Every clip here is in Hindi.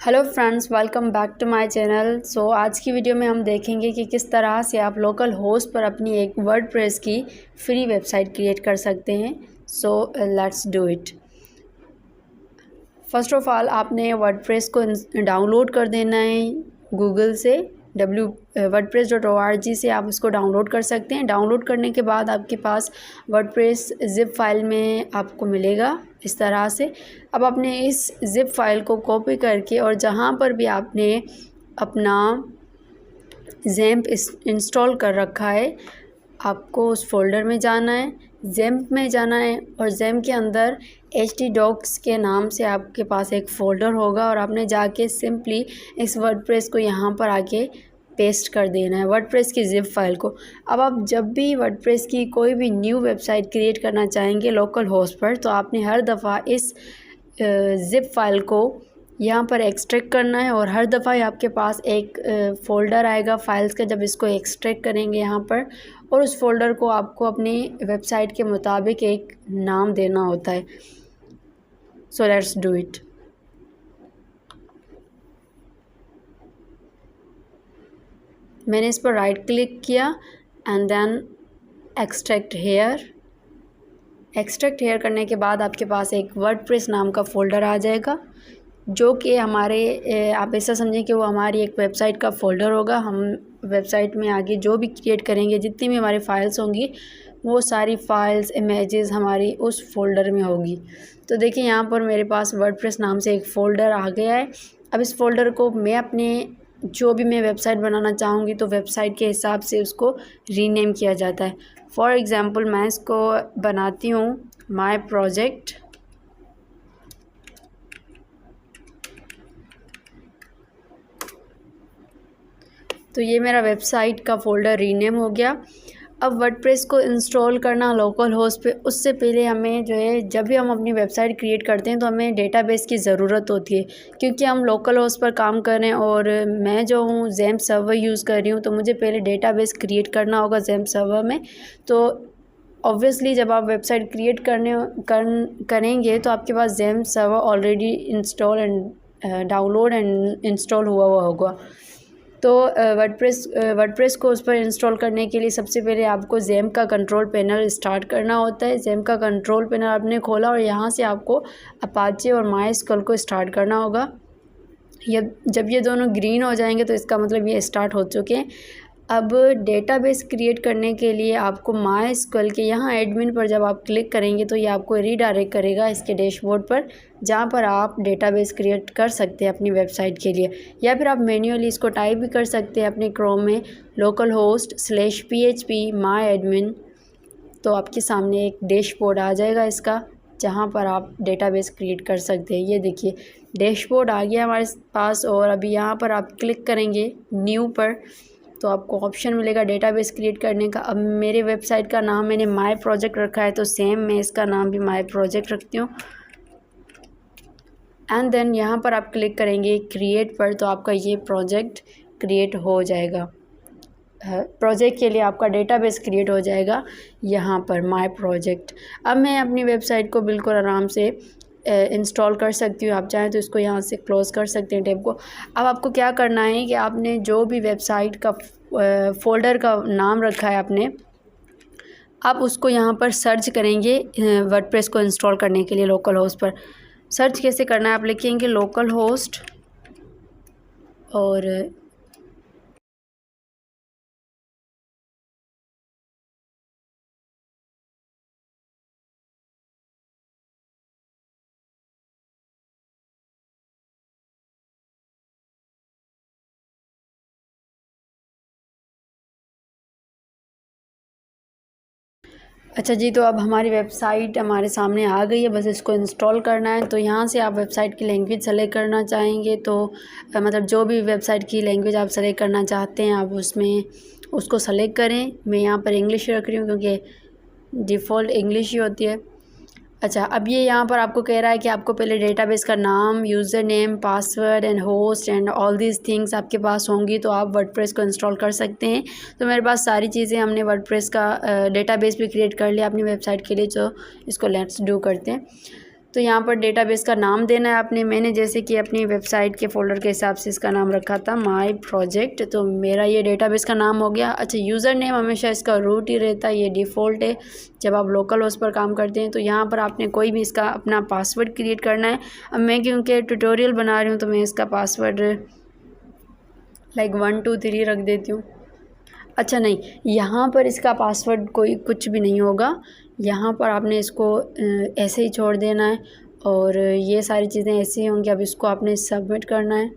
Hello friends, welcome back to my channel. So आज की वीडियो में हम देखेंगे कि किस तरह से आप लोकल होस्ट पर अपनी एक वर्डप्रेस की फ्री वेबसाइट क्रिएट कर सकते हैं। सो let's do it. First of all आपने वर्डप्रेस को डाउनलोड कर देना है गूगल से। wordpress.org से आप उसको डाउनलोड कर सकते हैं। डाउनलोड करने के बाद आपके पास वर्डप्रेस ज़िप फाइल में आपको मिलेगा इस तरह से। अब आपने इस ज़िप फाइल को कॉपी करके और जहाँ पर भी आपने अपना ज़ैम्प इंस्टॉल कर रखा है आपको उस फोल्डर में जाना है, ज़ैम्प में जाना है और ज़ैम्प के अंदर htdocs के नाम से आपके पास एक फ़ोल्डर होगा और आपने जाके सिंपली इस वर्डप्रेस को यहाँ पर आके पेस्ट कर देना है, वर्डप्रेस की ज़िप फाइल को। अब आप जब भी वर्डप्रेस की कोई भी न्यू वेबसाइट क्रिएट करना चाहेंगे लोकल होस्ट पर, तो आपने हर दफ़ा इस ज़िप फाइल को यहाँ पर एक्सट्रैक्ट करना है और हर दफ़ा आपके पास एक फ़ोल्डर आएगा फाइल्स का। जब इसको एक्सट्रैक्ट करेंगे यहाँ पर, और उस फोल्डर को आपको अपनी वेबसाइट के मुताबिक एक नाम देना होता है। So let's do it. मैंने इस पर राइट क्लिक किया and then extract here. Extract here करने के बाद आपके पास एक वर्डप्रेस नाम का फ़ोल्डर आ जाएगा, जो कि हमारे आप ऐसा समझें कि वो हमारी एक वेबसाइट का फ़ोल्डर होगा। हम वेबसाइट में आगे जो भी क्रिएट करेंगे, जितनी भी हमारी फ़ाइल्स होंगी, वो सारी फ़ाइल्स इमेजेस हमारी उस फ़ोल्डर में होगी। तो देखिए यहाँ पर मेरे पास वर्डप्रेस नाम से एक फ़ोल्डर आ गया है। अब इस फ़ोल्डर को मैं अपने जो भी मैं वेबसाइट बनाना चाहूँगी तो वेबसाइट के हिसाब से उसको रीनेम किया जाता है। फॉर एग्ज़ाम्पल मैं इसको बनाती हूँ माई प्रोजेक्ट। तो ये मेरा वेबसाइट का फ़ोल्डर रीनेम हो गया। अब वर्डप्रेस को इंस्टॉल करना लोकल होस्ट पे, उससे पहले हमें जो है, जब भी हम अपनी वेबसाइट क्रिएट करते हैं तो हमें डेटाबेस की ज़रूरत होती है, क्योंकि हम लोकल होस्ट पर काम कर रहे हैं और मैं जो हूँ ज़ैम्प सर्वर यूज़ कर रही हूँ, तो मुझे पहले डेटाबेस क्रिएट करना होगा ज़ैम्प सर्वर में। तो ऑब्वियसली जब आप वेबसाइट क्रिएट करेंगे तो आपके पास XAMPP server already install and download and install हुआ होगा। तो वर्डप्रेस को उस पर इंस्टॉल करने के लिए सबसे पहले आपको ज़ैम्प का कंट्रोल पैनल स्टार्ट करना होता है। ज़ैम्प का कंट्रोल पैनल आपने खोला और यहाँ से आपको अपाचे और माइस्क्ल को स्टार्ट करना होगा। जब ये दोनों ग्रीन हो जाएंगे तो इसका मतलब ये स्टार्ट हो चुके हैं। अब डेटाबेस क्रिएट करने के लिए आपको माइस्क्ल के यहाँ एडमिन पर जब आप क्लिक करेंगे तो ये आपको रीडायरेक्ट करेगा इसके डैशबोर्ड पर, जहाँ पर आप डेटाबेस क्रिएट कर सकते हैं अपनी वेबसाइट के लिए, या फिर आप मैन्युअली इसको टाइप भी कर सकते हैं अपने क्रोम में localhost/php myadmin। तो आपके सामने एक डैशबोर्ड आ जाएगा इसका, जहाँ पर आप डेटाबेस क्रिएट कर सकते हैं। ये देखिए डैशबोर्ड आ गया हमारे पास। और अभी यहाँ पर आप क्लिक करेंगे न्यू पर तो आपको ऑप्शन मिलेगा डेटाबेस क्रिएट करने का। अब मेरे वेबसाइट का नाम मैंने माई प्रोजेक्ट रखा है, तो सेम मैं इसका नाम भी माई प्रोजेक्ट रखती हूँ। एंड देन यहाँ पर आप क्लिक करेंगे क्रिएट पर, तो आपका ये प्रोजेक्ट क्रिएट हो जाएगा। प्रोजेक्ट के लिए आपका डेटाबेस क्रिएट हो जाएगा यहाँ पर माई प्रोजेक्ट। अब मैं अपनी वेबसाइट को बिल्कुल आराम से इंस्टॉल कर सकती हूँ। आप चाहें तो इसको यहाँ से क्लोज़ कर सकते हैं टैब को। अब आपको क्या करना है कि आपने जो भी वेबसाइट का फ़ोल्डर का नाम रखा है आपने, आप उसको यहाँ पर सर्च करेंगे वर्डप्रेस को इंस्टॉल करने के लिए लोकल होस्ट पर। सर्च कैसे करना है, आप लिखेंगे लोकल होस्ट और अच्छा जी, तो अब हमारी वेबसाइट हमारे सामने आ गई है, बस इसको इंस्टॉल करना है। तो यहाँ से आप वेबसाइट की लैंग्वेज सेलेक्ट करना चाहेंगे तो मतलब जो भी वेबसाइट की लैंग्वेज आप सेलेक्ट करना चाहते हैं आप उसमें उसको सेलेक्ट करें। मैं यहाँ पर इंग्लिश रख रही हूँ क्योंकि डिफ़ॉल्ट इंग्लिश ही होती है। अच्छा, अब ये यहाँ पर आपको कह रहा है कि आपको पहले डेटाबेस का नाम, user name, password and host and all these things आपके पास होंगी तो आप वर्डप्रेस को इंस्टॉल कर सकते हैं। तो मेरे पास सारी चीज़ें, हमने वर्डप्रेस का डेटाबेस भी क्रिएट कर लिया अपनी वेबसाइट के लिए, तो इसको लेट्स डू करते हैं। तो यहाँ पर डेटाबेस का नाम देना है आपने। मैंने जैसे कि अपनी वेबसाइट के फ़ोल्डर के हिसाब से इसका नाम रखा था माय प्रोजेक्ट, तो मेरा ये डेटाबेस का नाम हो गया। अच्छा, यूज़र नेम हमेशा इसका रूट ही रहता है, ये डिफ़ॉल्ट है जब आप लोकल होस्ट पर काम करते हैं। तो यहाँ पर आपने कोई भी इसका अपना पासवर्ड क्रिएट करना है। अब मैं क्योंकि ट्यूटोरियल बना रही हूँ तो मैं इसका पासवर्ड लाइक 1 2 3 रख देती हूँ। अच्छा नहीं, यहाँ पर इसका पासवर्ड कोई कुछ भी नहीं होगा, यहाँ पर आपने इसको ऐसे ही छोड़ देना है और ये सारी चीज़ें ऐसी ही होंगी। अब इसको आपने सबमिट करना है।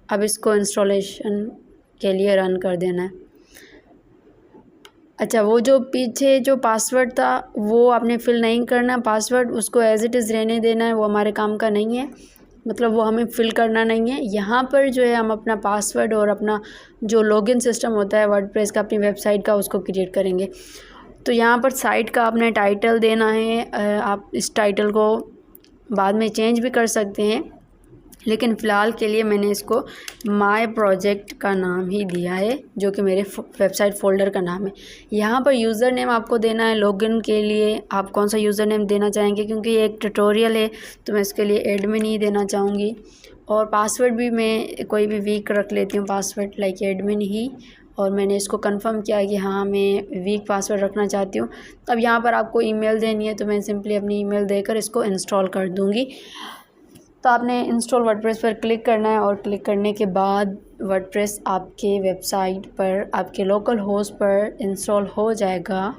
अब इसको इंस्टॉलेशन के लिए रन कर देना है। अच्छा, वो जो पीछे जो पासवर्ड था वो आपने फिल नहीं करना, पासवर्ड उसको एज़ इट इज़ रहने देना है, वो हमारे काम का नहीं है, मतलब वो हमें फ़िल करना नहीं है। यहाँ पर जो है हम अपना पासवर्ड और अपना जो लॉगिन सिस्टम होता है वर्डप्रेस का अपनी वेबसाइट का, उसको क्रिएट करेंगे। तो यहाँ पर साइट का आपने टाइटल देना है। आप इस टाइटल को बाद में चेंज भी कर सकते हैं, लेकिन फ़िलहाल के लिए मैंने इसको माय प्रोजेक्ट का नाम ही दिया है, जो कि मेरे वेबसाइट फ़ोल्डर का नाम है। यहाँ पर यूज़र नेम आपको देना है। लॉगिन के लिए आप कौन सा यूज़र नेम देना चाहेंगे, क्योंकि ये एक ट्यूटोरियल है तो मैं इसके लिए एडमिन ही देना चाहूँगी। और पासवर्ड भी मैं कोई भी वीक रख लेती हूँ, पासवर्ड लाइक एडमिन ही। और मैंने इसको कंफर्म किया कि हाँ मैं वीक पासवर्ड रखना चाहती हूँ। अब यहाँ पर आपको ईमेल देनी है, तो मैं सिंपली अपनी ईमेल देकर इसको इंस्टॉल कर दूँगी। तो आपने इंस्टॉल वर्डप्रेस पर क्लिक करना है और क्लिक करने के बाद वर्डप्रेस आपके वेबसाइट पर आपके लोकल होस्ट पर इंस्टॉल हो जाएगा।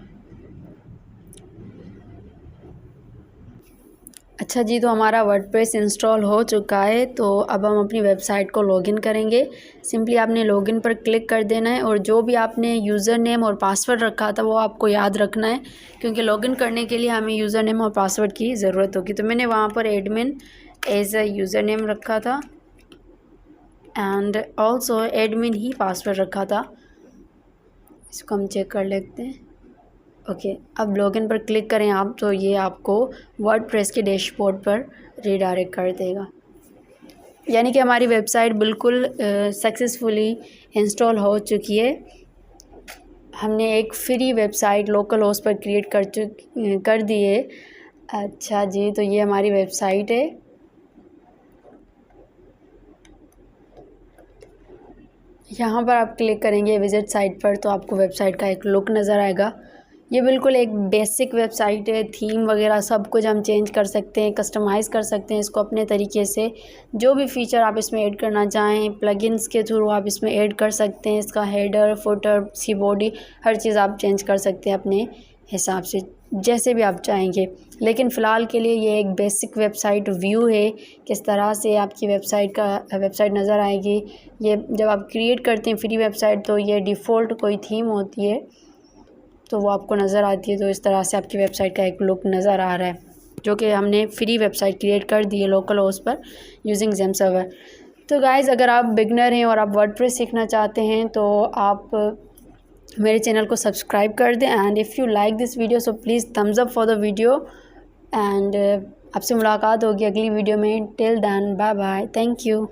अच्छा जी, तो हमारा वर्डप्रेस इंस्टॉल हो चुका है। तो अब हम अपनी वेबसाइट को लॉगिन करेंगे। सिंपली आपने लॉगिन पर क्लिक कर देना है और जो भी आपने यूज़र नेम और पासवर्ड रखा था वो आपको याद रखना है, क्योंकि लॉगिन करने के लिए हमें यूज़र नेम और पासवर्ड की ज़रूरत होगी। तो मैंने वहाँ पर admin as a user name रखा था एंड ऑल्सो एडमिन ही पासवर्ड रखा था। इसको हम चेक कर लेते हैं। ओके, अब लॉगिन पर क्लिक करें आप, तो ये आपको वर्डप्रेस के डैशबोर्ड पर रीडायरेक्ट कर देगा। यानी कि हमारी वेबसाइट बिल्कुल सक्सेसफुली इंस्टॉल हो चुकी है। हमने एक फ्री वेबसाइट लोकल होस्ट पर क्रिएट कर दी है। अच्छा जी, तो ये हमारी वेबसाइट है। यहाँ पर आप क्लिक करेंगे विजिट साइट पर, तो आपको वेबसाइट का एक लुक नज़र आएगा। ये बिल्कुल एक बेसिक वेबसाइट है। थीम वगैरह सब कुछ हम चेंज कर सकते हैं, कस्टमाइज़ कर सकते हैं इसको अपने तरीके से। जो भी फ़ीचर आप इसमें ऐड करना चाहें प्लगइन्स के थ्रू आप इसमें ऐड कर सकते हैं। इसका हेडर, फुटर, इसकी बॉडी, हर चीज़ आप चेंज कर सकते हैं अपने हिसाब से, जैसे भी आप चाहेंगे। लेकिन फ़िलहाल के लिए ये एक बेसिक वेबसाइट व्यू है, किस तरह से आपकी वेबसाइट नज़र आएगी। ये जब आप क्रिएट करते हैं फ्री वेबसाइट, तो ये डिफ़ॉल्ट कोई थीम होती है तो वो आपको नज़र आती है। तो इस तरह से आपकी वेबसाइट का एक लुक नज़र आ रहा है, जो कि हमने फ्री वेबसाइट क्रिएट कर दी है लोकल होस्ट पर यूजिंग जेम सर्वर। तो गाइज़, अगर आप बिगनर हैं और आप वर्डप्रेस सीखना चाहते हैं तो आप मेरे चैनल को सब्सक्राइब कर दें। And if you like this video so please thumbs up for the video. And आपसे मुलाकात होगी अगली वीडियो में। Till then, bye bye, thank you.